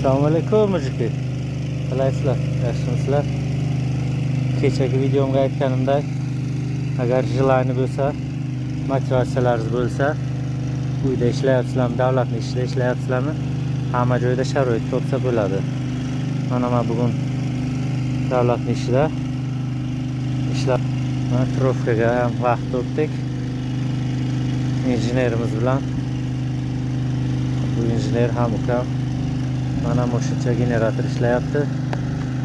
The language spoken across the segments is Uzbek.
Assalomu alaykum mujiki. Qaysizlar? Yaxshimisizlar? Kechagi videomga aytganimdek, agar jilani bo'lsa, motivatsiyalaringiz bo'lsa, uyda ishlayapsizlarmi, davlatning ishida ishlayapsizlarmi? Hamma joyda sharoit topsa bo'ladi. Mana men bugun davlatning ishida ishlab, trofkaga ham vaqt topdik. Injenerimiz bilan. Bu injener ham ukam. Mana mo'shicha generator ishlayapti.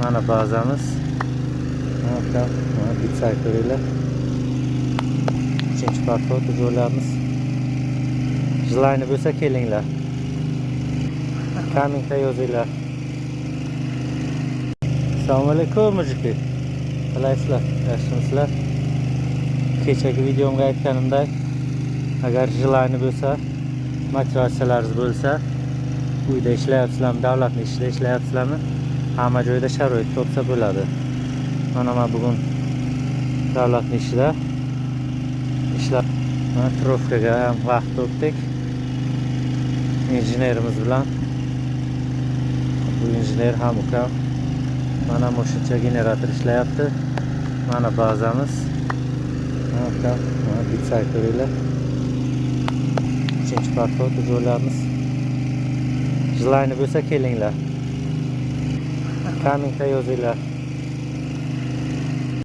Mana bazamiz. Mana bitsa ko'ringlar. 3-partot jo'rlayapmiz. Jilani bo'lsa kelinglar. Kommentda yozinglar. Assalomu alaykum mujiki. Qaysizlar? Yaxshimisizlar? Kechagi videomga aytganimdek, agar jilani bo'lsa, motivatsiyalaringiz bo'lsa, uyda ishlayapsizlarmi, davlatning ishida ishlayapsizlarmi? Hamma joyda sharoit topsa bo'ladi. Mana men bugun davlatning ishida ishlab, trofkaga ham vaqt topdik. Injenerimiz bilan. Bu injener ham ukam. Mana mo'shicha generator ishlayapti. Mana bazamiz. Mana bitsa ko'ringlar. 3-partot jo'rlayapmiz. Jilani bo'lsa kelinglar. Kommentda yozinglar.